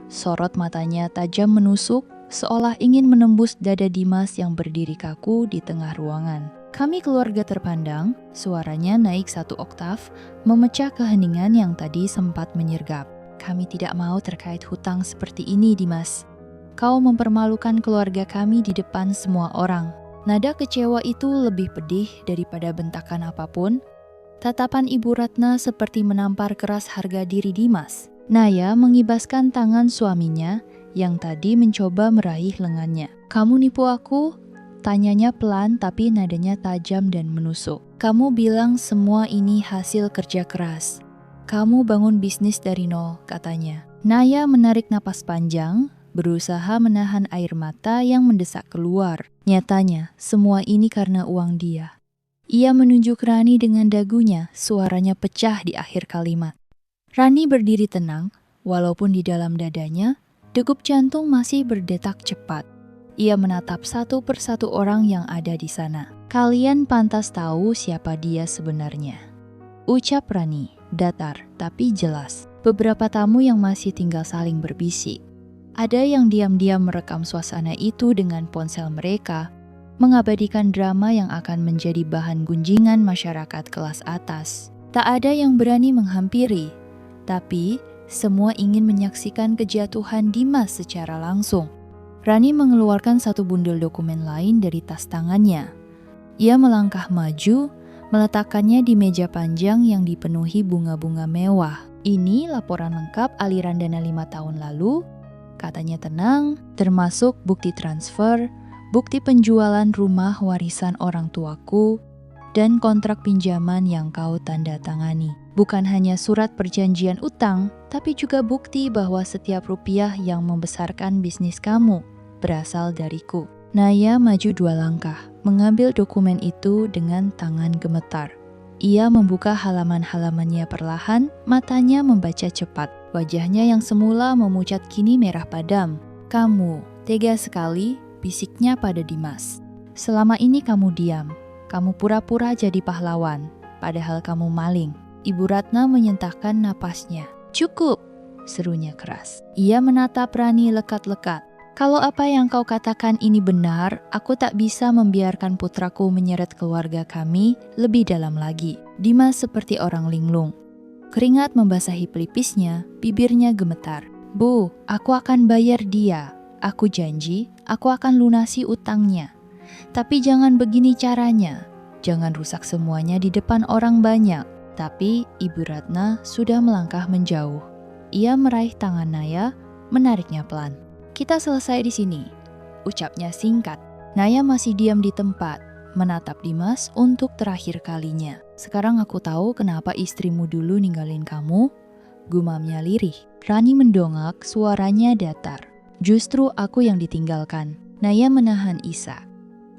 Sorot matanya tajam menusuk, seolah ingin menembus dada Dimas yang berdiri kaku di tengah ruangan. Kami keluarga terpandang, suaranya naik 1 oktav, memecah keheningan yang tadi sempat menyergap. Kami tidak mau terkait hutang seperti ini, Dimas. Kau mempermalukan keluarga kami di depan semua orang. Nada kecewa itu lebih pedih daripada bentakan apapun. Tatapan Ibu Ratna seperti menampar keras harga diri Dimas. Naya mengibaskan tangan suaminya yang tadi mencoba meraih lengannya. "Kamu nipu aku?" Tanyanya pelan tapi nadanya tajam dan menusuk. "Kamu bilang semua ini hasil kerja keras. Kamu bangun bisnis dari nol," katanya. Naya menarik napas panjang, berusaha menahan air mata yang mendesak keluar. Nyatanya, semua ini karena uang dia. Ia menunjuk Rani dengan dagunya, suaranya pecah di akhir kalimat. Rani berdiri tenang, walaupun di dalam dadanya, degup jantung masih berdetak cepat. Ia menatap satu persatu orang yang ada di sana. "Kalian pantas tahu siapa dia sebenarnya," ucap Rani, datar tapi jelas. Beberapa tamu yang masih tinggal saling berbisik. Ada yang diam-diam merekam suasana itu dengan ponsel mereka, mengabadikan drama yang akan menjadi bahan gunjingan masyarakat kelas atas. Tak ada yang berani menghampiri, tapi semua ingin menyaksikan kejatuhan Dimas secara langsung. Rani mengeluarkan satu bundel dokumen lain dari tas tangannya. Ia melangkah maju, meletakkannya di meja panjang yang dipenuhi bunga-bunga mewah. "Ini laporan lengkap aliran dana 5 tahun lalu," katanya tenang, "termasuk bukti transfer, bukti penjualan rumah warisan orang tuaku, dan kontrak pinjaman yang kau tanda tangani. Bukan hanya surat perjanjian utang, tapi juga bukti bahwa setiap rupiah yang membesarkan bisnis kamu berasal dariku." Naya maju 2 langkah, mengambil dokumen itu dengan tangan gemetar. Ia membuka halaman-halamannya perlahan, matanya membaca cepat. Wajahnya yang semula memucat kini merah padam. "Kamu tega sekali," bisiknya pada Dimas. "Selama ini kamu diam, kamu pura-pura jadi pahlawan, padahal kamu maling." Ibu Ratna menyentahkan napasnya. "Cukup," serunya keras. Ia menatap Rani lekat-lekat. "Kalau apa yang kau katakan ini benar, aku tak bisa membiarkan putraku menyeret keluarga kami lebih dalam lagi." Dimas seperti orang linglung. Keringat membasahi pelipisnya, bibirnya gemetar. "Bu, aku akan bayar dia. Aku janji, aku akan lunasi utangnya. Tapi jangan begini caranya. Jangan rusak semuanya di depan orang banyak." Tapi Ibu Ratna sudah melangkah menjauh. Ia meraih tangan Naya, menariknya pelan. "Kita selesai di sini," ucapnya singkat. Naya masih diam di tempat, menatap Dimas untuk terakhir kalinya. "Sekarang aku tahu kenapa istrimu dulu ninggalin kamu," gumamnya lirih. Rani mendongak, suaranya datar. "Justru aku yang ditinggalkan." Naya menahan Isa.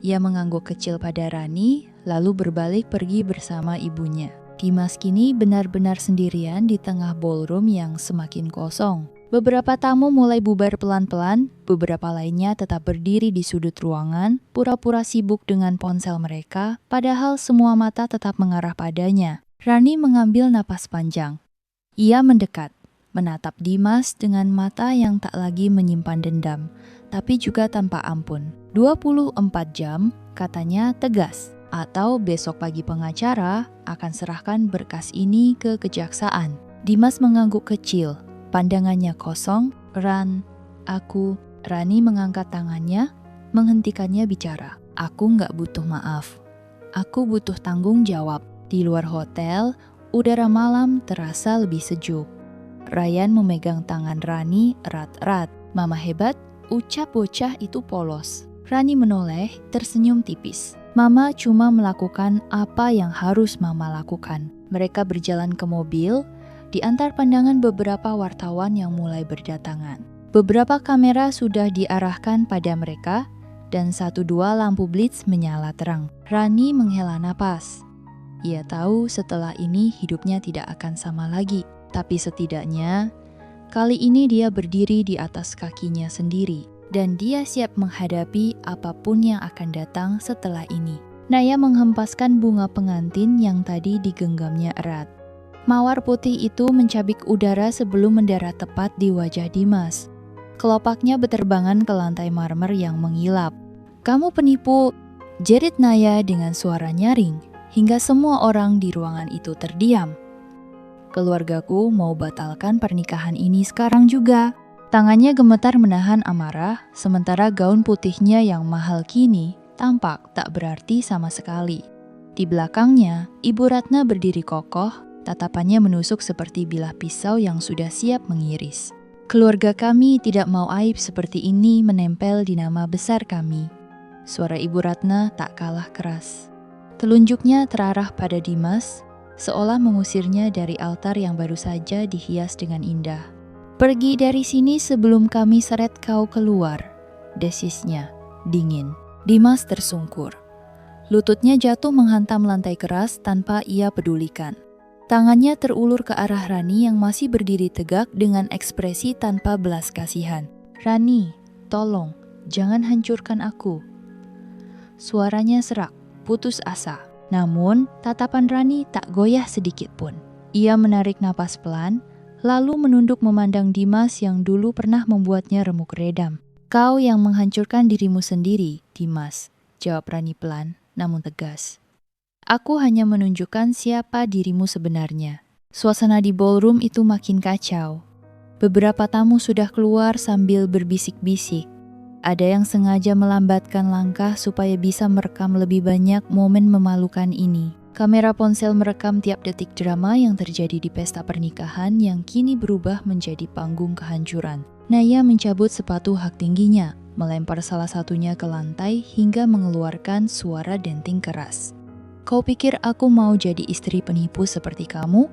Ia mengangguk kecil pada Rani, lalu berbalik pergi bersama ibunya. Dimas kini benar-benar sendirian di tengah ballroom yang semakin kosong. Beberapa tamu mulai bubar pelan-pelan, beberapa lainnya tetap berdiri di sudut ruangan, pura-pura sibuk dengan ponsel mereka, padahal semua mata tetap mengarah padanya. Rani mengambil napas panjang. Ia mendekat, menatap Dimas dengan mata yang tak lagi menyimpan dendam, tapi juga tanpa ampun. 24 jam, katanya tegas. Atau besok pagi pengacara akan serahkan berkas ini ke kejaksaan. Dimas mengangguk kecil, pandangannya kosong. Aku. Rani mengangkat tangannya, menghentikannya bicara. "Aku nggak butuh maaf. Aku butuh tanggung jawab." Di luar hotel, udara malam terasa lebih sejuk. Ryan memegang tangan Rani erat-erat. "Mama hebat," ucap bocah itu polos. Rani menoleh, tersenyum tipis. "Mama cuma melakukan apa yang harus Mama lakukan." Mereka berjalan ke mobil, di antar pandangan beberapa wartawan yang mulai berdatangan. Beberapa kamera sudah diarahkan pada mereka, dan 1-2 lampu blitz menyala terang. Rani menghela napas. Ia tahu setelah ini hidupnya tidak akan sama lagi, tapi setidaknya kali ini dia berdiri di atas kakinya sendiri. Dan dia siap menghadapi apapun yang akan datang setelah ini. Naya menghempaskan bunga pengantin yang tadi digenggamnya erat. Mawar putih itu mencabik udara sebelum mendarat tepat di wajah Dimas. Kelopaknya beterbangan ke lantai marmer yang mengilap. "Kamu penipu," jerit Naya dengan suara nyaring, hingga semua orang di ruangan itu terdiam. "Keluargaku mau batalkan pernikahan ini sekarang juga." Tangannya gemetar menahan amarah, sementara gaun putihnya yang mahal kini tampak tak berarti sama sekali. Di belakangnya, Ibu Ratna berdiri kokoh, tatapannya menusuk seperti bilah pisau yang sudah siap mengiris. Keluarga kami tidak mau aib seperti ini menempel di nama besar kami. Suara Ibu Ratna tak kalah keras. Telunjuknya terarah pada Dimas, seolah mengusirnya dari altar yang baru saja dihias dengan indah. Pergi dari sini sebelum kami seret kau keluar, desisnya, dingin. Dimas tersungkur. Lututnya jatuh menghantam lantai keras tanpa ia pedulikan. Tangannya terulur ke arah Rani yang masih berdiri tegak dengan ekspresi tanpa belas kasihan. "Rani, tolong, jangan hancurkan aku." Suaranya serak, putus asa. Namun, tatapan Rani tak goyah sedikit pun. Ia menarik napas pelan, lalu menunduk memandang Dimas yang dulu pernah membuatnya remuk redam. "Kau yang menghancurkan dirimu sendiri, Dimas," jawab Rani pelan, namun tegas. "Aku hanya menunjukkan siapa dirimu sebenarnya." Suasana di ballroom itu makin kacau. Beberapa tamu sudah keluar sambil berbisik-bisik. Ada yang sengaja melambatkan langkah supaya bisa merekam lebih banyak momen memalukan ini. Kamera ponsel merekam tiap detik drama yang terjadi di pesta pernikahan yang kini berubah menjadi panggung kehancuran. Naya mencabut sepatu hak tingginya, melempar salah satunya ke lantai hingga mengeluarkan suara denting keras. "Kau pikir aku mau jadi istri penipu seperti kamu?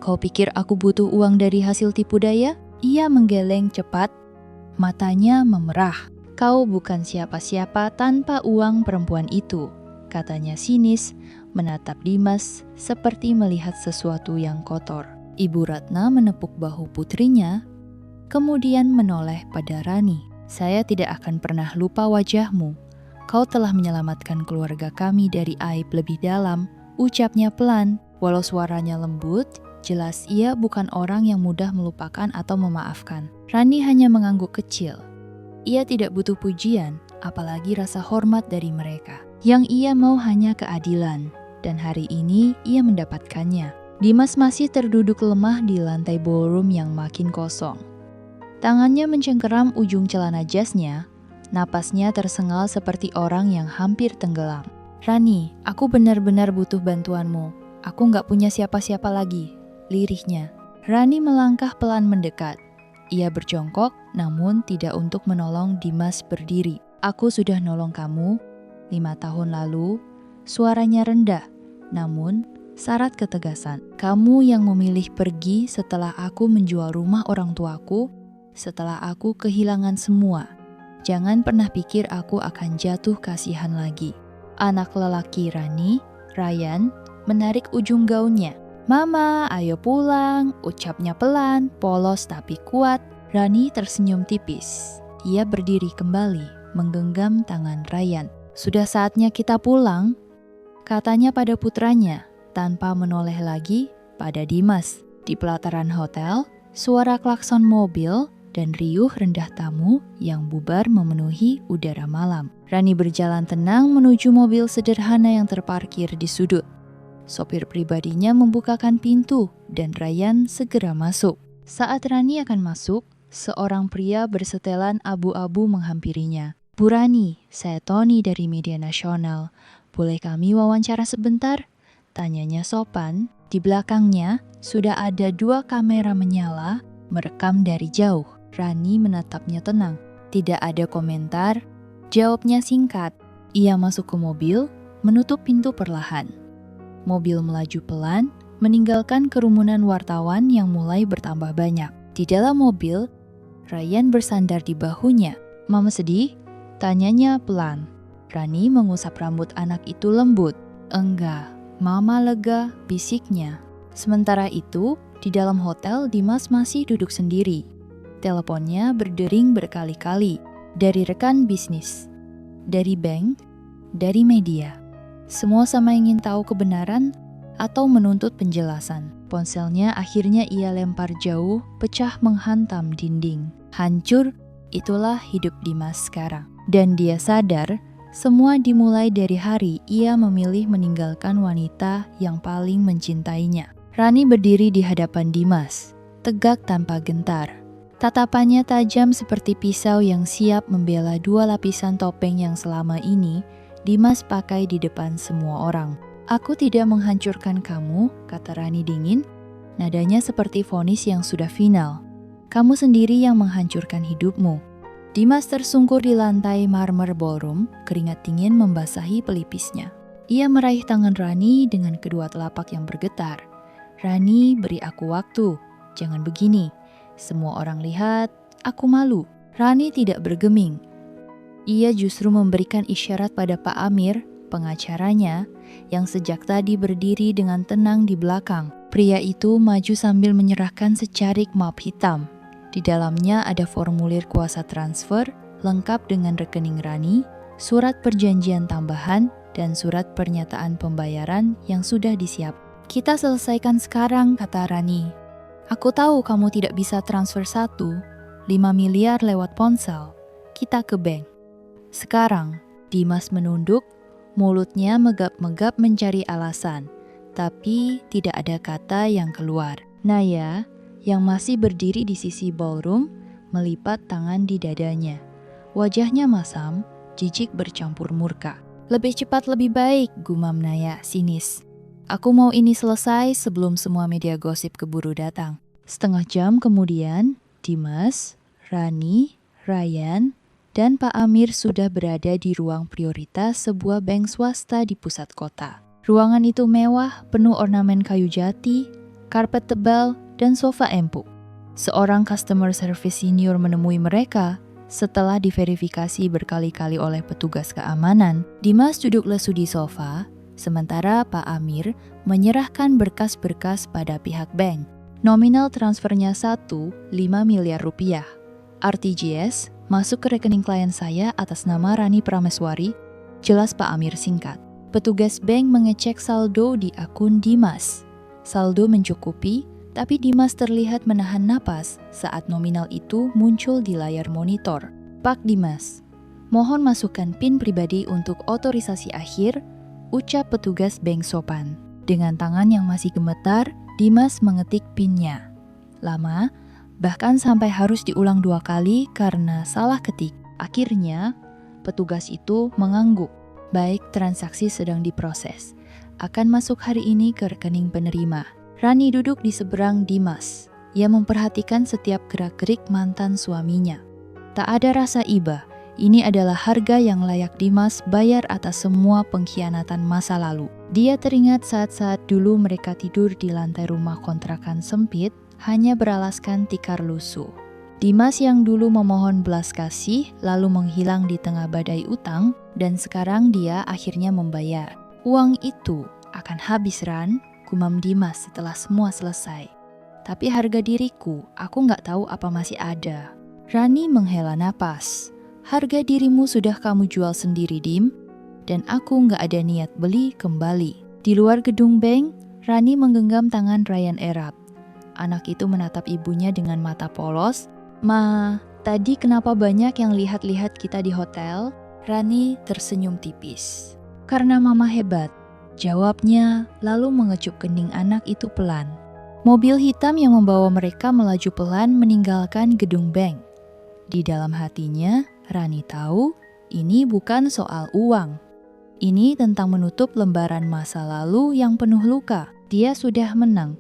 Kau pikir aku butuh uang dari hasil tipu daya?" Ia menggeleng cepat, matanya memerah. "Kau bukan siapa-siapa tanpa uang perempuan itu," katanya sinis, menatap Dimas seperti melihat sesuatu yang kotor. Ibu Ratna menepuk bahu putrinya, kemudian menoleh pada Rani. "Saya tidak akan pernah lupa wajahmu. Kau telah menyelamatkan keluarga kami dari aib lebih dalam," ucapnya pelan. Walau suaranya lembut, jelas ia bukan orang yang mudah melupakan atau memaafkan. Rani hanya mengangguk kecil. Ia tidak butuh pujian, apalagi rasa hormat dari mereka. Yang ia mau hanya keadilan, dan hari ini ia mendapatkannya. Dimas masih terduduk lemah di lantai ballroom yang makin kosong. Tangannya mencengkeram ujung celana jasnya, napasnya tersengal seperti orang yang hampir tenggelam. "Rani, aku benar-benar butuh bantuanmu. Aku nggak punya siapa-siapa lagi," lirihnya. Rani melangkah pelan mendekat. Ia berjongkok, namun tidak untuk menolong Dimas berdiri. "Aku sudah nolong kamu 5 tahun lalu." Suaranya rendah, namun syarat ketegasan. "Kamu yang memilih pergi setelah aku menjual rumah orang tuaku, setelah aku kehilangan semua. Jangan pernah pikir aku akan jatuh kasihan lagi." Anak lelaki Rani, Ryan, menarik ujung gaunnya. "Mama, ayo pulang," ucapnya pelan, polos tapi kuat. Rani tersenyum tipis. Ia berdiri kembali, menggenggam tangan Ryan. "Sudah saatnya kita pulang," katanya pada putranya, tanpa menoleh lagi pada Dimas. Di pelataran hotel, suara klakson mobil dan riuh rendah tamu yang bubar memenuhi udara malam. Rani berjalan tenang menuju mobil sederhana yang terparkir di sudut. Sopir pribadinya membukakan pintu dan Ryan segera masuk. Saat Rani akan masuk, seorang pria bersetelan abu-abu menghampirinya. "Bu Rani, saya Tony dari media nasional. Boleh kami wawancara sebentar?" tanyanya sopan. Di belakangnya sudah ada 2 kamera menyala, merekam dari jauh. Rani menatapnya tenang. Tidak ada komentar, jawabnya singkat. Ia masuk ke mobil, menutup pintu perlahan. Mobil melaju pelan, meninggalkan kerumunan wartawan yang mulai bertambah banyak. Di dalam mobil, Ryan bersandar di bahunya. "Mama sedih?" tanyanya pelan. Rani mengusap rambut anak itu lembut. "Enggak, Mama lega," bisiknya. Sementara itu, di dalam hotel Dimas masih duduk sendiri. Teleponnya berdering berkali-kali, dari rekan bisnis, dari bank, dari media. Semua sama ingin tahu kebenaran atau menuntut penjelasan. Ponselnya akhirnya ia lempar jauh, pecah menghantam dinding. Hancur, itulah hidup Dimas sekarang. Dan dia sadar, semua dimulai dari hari ia memilih meninggalkan wanita yang paling mencintainya. Rani berdiri di hadapan Dimas, tegak tanpa gentar. Tatapannya tajam seperti pisau yang siap membela 2 lapisan topeng yang selama ini Dimas pakai di depan semua orang. "Aku tidak menghancurkan kamu," kata Rani dingin. Nadanya seperti vonis yang sudah final. Kamu sendiri yang menghancurkan hidupmu. Dimas tersungkur di lantai marmer ballroom, keringat dingin membasahi pelipisnya. Ia meraih tangan Rani dengan kedua telapak yang bergetar. Rani, beri aku waktu. Jangan begini. Semua orang lihat, aku malu. Rani tidak bergeming. Ia justru memberikan isyarat pada Pak Amir, pengacaranya, yang sejak tadi berdiri dengan tenang di belakang. Pria itu maju sambil menyerahkan secarik map hitam. Di dalamnya ada formulir kuasa transfer, lengkap dengan rekening Rani, surat perjanjian tambahan, dan surat pernyataan pembayaran yang sudah disiap. Kita selesaikan sekarang, kata Rani. Aku tahu kamu tidak bisa transfer 5 miliar lewat ponsel. Kita ke bank. Sekarang, Dimas menunduk, mulutnya megap-megap mencari alasan, tapi tidak ada kata yang keluar. Naya, yang masih berdiri di sisi ballroom, melipat tangan di dadanya. Wajahnya masam, jijik bercampur murka. Lebih cepat lebih baik, gumam Naya sinis. Aku mau ini selesai sebelum semua media gosip keburu datang. Setengah jam kemudian, Dimas, Rani, Ryan, dan Pak Amir sudah berada di ruang prioritas sebuah bank swasta di pusat kota. Ruangan itu mewah, penuh ornamen kayu jati, karpet tebal, dan sofa empuk. Seorang customer service senior menemui mereka. Setelah diverifikasi berkali-kali oleh petugas keamanan, Dimas duduk lesu di sofa, sementara Pak Amir menyerahkan berkas-berkas pada pihak bank. Nominal transfernya 5 miliar rupiah. RTGS masuk ke rekening klien saya atas nama Rani Prameswari, jelas Pak Amir singkat. Petugas bank mengecek saldo di akun Dimas. Saldo mencukupi, tapi Dimas terlihat menahan napas saat nominal itu muncul di layar monitor. Pak Dimas, mohon masukkan PIN pribadi untuk otorisasi akhir, ucap petugas bank sopan. Dengan tangan yang masih gemetar, Dimas mengetik PIN-nya. Lama, bahkan sampai harus diulang 2 kali karena salah ketik. Akhirnya, petugas itu mengangguk. Baik, transaksi sedang diproses. Akan masuk hari ini ke rekening penerima. Rani duduk di seberang Dimas. Ia memperhatikan setiap gerak-gerik mantan suaminya. Tak ada rasa iba. Ini adalah harga yang layak Dimas bayar atas semua pengkhianatan masa lalu. Dia teringat saat-saat dulu mereka tidur di lantai rumah kontrakan sempit, hanya beralaskan tikar lusuh. Dimas yang dulu memohon belas kasih, lalu menghilang di tengah badai utang, dan sekarang dia akhirnya membayar. Uang itu akan habis, Ran, gumam Dimas setelah semua selesai. Tapi harga diriku, aku nggak tahu apa masih ada. Rani menghela napas. Harga dirimu sudah kamu jual sendiri, Dim. Dan aku nggak ada niat beli kembali. Di luar gedung bank, Rani menggenggam tangan Ryan erat. Anak itu menatap ibunya dengan mata polos. Ma, tadi kenapa banyak yang lihat-lihat kita di hotel? Rani tersenyum tipis. Karena mama hebat. Jawabnya, lalu mengecup kening anak itu pelan. Mobil hitam yang membawa mereka melaju pelan meninggalkan gedung bank. Di dalam hatinya, Rani tahu ini bukan soal uang. Ini tentang menutup lembaran masa lalu yang penuh luka. Dia sudah menang.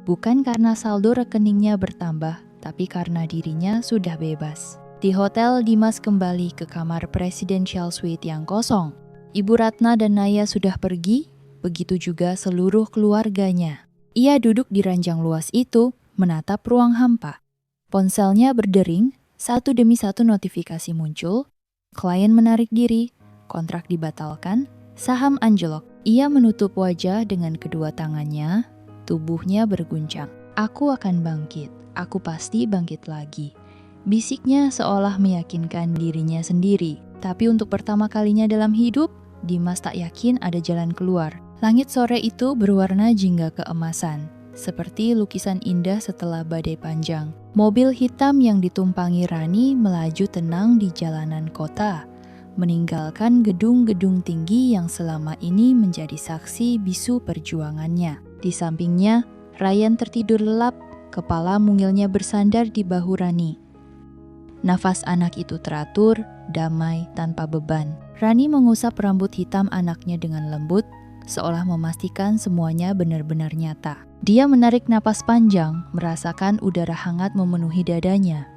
Bukan karena saldo rekeningnya bertambah, tapi karena dirinya sudah bebas. Di hotel, Dimas kembali ke kamar presidential suite yang kosong. Ibu Ratna dan Naya sudah pergi, begitu juga seluruh keluarganya. Ia duduk di ranjang luas itu, menatap ruang hampa. Ponselnya berdering, satu demi satu notifikasi muncul, klien menarik diri, kontrak dibatalkan, saham anjlok. Ia menutup wajah dengan kedua tangannya, tubuhnya berguncang. Aku akan bangkit, aku pasti bangkit lagi. Bisiknya seolah meyakinkan dirinya sendiri. Tapi untuk pertama kalinya dalam hidup, Dimas tak yakin ada jalan keluar. Langit sore itu berwarna jingga keemasan, seperti lukisan indah setelah badai panjang. Mobil hitam yang ditumpangi Rani melaju tenang di jalanan kota, meninggalkan gedung-gedung tinggi yang selama ini menjadi saksi bisu perjuangannya. Di sampingnya, Ryan tertidur lelap, kepala mungilnya bersandar di bahu Rani. Nafas anak itu teratur, damai, tanpa beban. Rani mengusap rambut hitam anaknya dengan lembut, seolah memastikan semuanya benar-benar nyata. Dia menarik napas panjang, merasakan udara hangat memenuhi dadanya.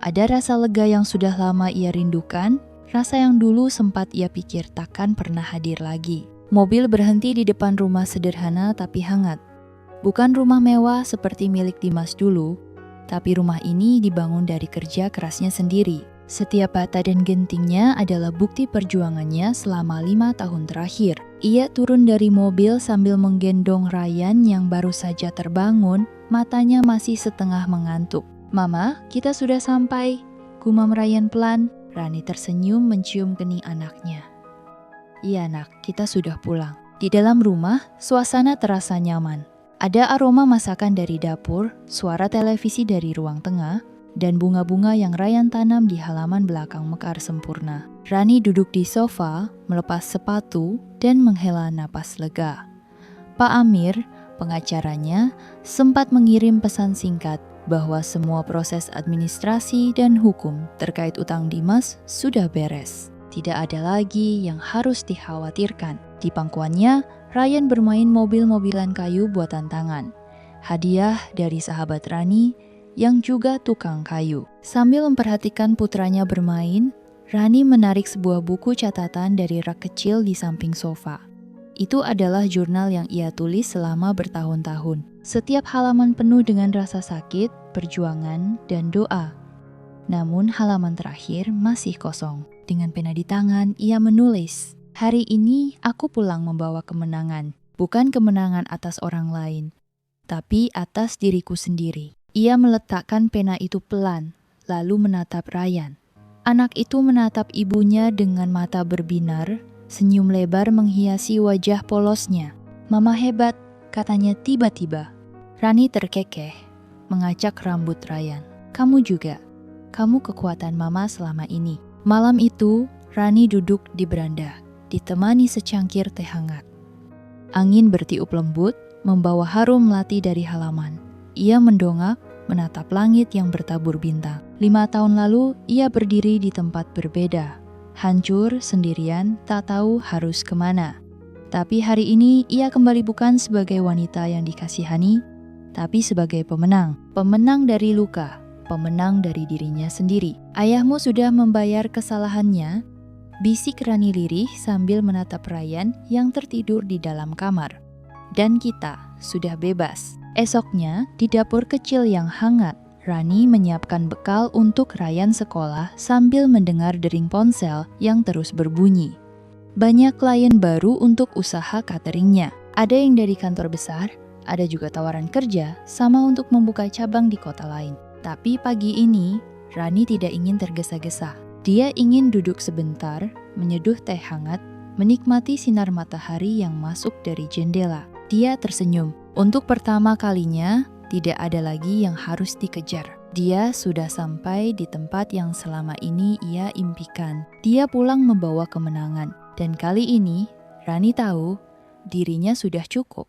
Ada rasa lega yang sudah lama ia rindukan, rasa yang dulu sempat ia pikir takkan pernah hadir lagi. Mobil berhenti di depan rumah sederhana tapi hangat. Bukan rumah mewah seperti milik Dimas dulu, tapi rumah ini dibangun dari kerja kerasnya sendiri. Setiap bata dan gentingnya adalah bukti perjuangannya selama 5 tahun terakhir. Ia turun dari mobil sambil menggendong Ryan yang baru saja terbangun, matanya masih setengah mengantuk. "Mama, kita sudah sampai," gumam Ryan pelan. Rani tersenyum mencium kening anaknya. "Iya nak, kita sudah pulang." Di dalam rumah, suasana terasa nyaman. Ada aroma masakan dari dapur, suara televisi dari ruang tengah, dan bunga-bunga yang Ryan tanam di halaman belakang mekar sempurna. Rani duduk di sofa, melepas sepatu, dan menghela napas lega. Pak Amir, pengacaranya, sempat mengirim pesan singkat bahwa semua proses administrasi dan hukum terkait utang Dimas sudah beres. Tidak ada lagi yang harus dikhawatirkan. Di pangkuannya, Ryan bermain mobil-mobilan kayu buatan tangan. Hadiah dari sahabat Rani yang juga tukang kayu. Sambil memperhatikan putranya bermain, Rani menarik sebuah buku catatan dari rak kecil di samping sofa. Itu adalah jurnal yang ia tulis selama bertahun-tahun. Setiap halaman penuh dengan rasa sakit, perjuangan, dan doa. Namun halaman terakhir masih kosong. Dengan pena di tangan, ia menulis, "Hari ini aku pulang membawa kemenangan. Bukan kemenangan atas orang lain, tapi atas diriku sendiri." Ia meletakkan pena itu pelan, lalu menatap Ryan. Anak itu menatap ibunya dengan mata berbinar, senyum lebar menghiasi wajah polosnya. "Mama hebat," katanya tiba-tiba. Rani terkekeh, mengacak rambut Ryan. "Kamu juga. Kamu kekuatan mama selama ini." Malam itu, Rani duduk di beranda, ditemani secangkir teh hangat. Angin bertiup lembut, membawa harum melati dari halaman. Ia mendongak, menatap langit yang bertabur bintang. 5 tahun lalu, ia berdiri di tempat berbeda. Hancur, sendirian, tak tahu harus kemana. Tapi hari ini, ia kembali bukan sebagai wanita yang dikasihani, tapi sebagai pemenang. Pemenang dari luka, pemenang dari dirinya sendiri. "Ayahmu sudah membayar kesalahannya," bisik Rani lirih sambil menatap Ryan yang tertidur di dalam kamar. "Dan kita sudah bebas." Esoknya, di dapur kecil yang hangat, Rani menyiapkan bekal untuk Ryan sekolah sambil mendengar dering ponsel yang terus berbunyi. Banyak klien baru untuk usaha cateringnya. Ada yang dari kantor besar, ada juga tawaran kerja sama untuk membuka cabang di kota lain. Tapi pagi ini, Rani tidak ingin tergesa-gesa. Dia ingin duduk sebentar, menyeduh teh hangat, menikmati sinar matahari yang masuk dari jendela. Dia tersenyum. Untuk pertama kalinya, tidak ada lagi yang harus dikejar. Dia sudah sampai di tempat yang selama ini ia impikan. Dia pulang membawa kemenangan. Dan kali ini, Rani tahu dirinya sudah cukup.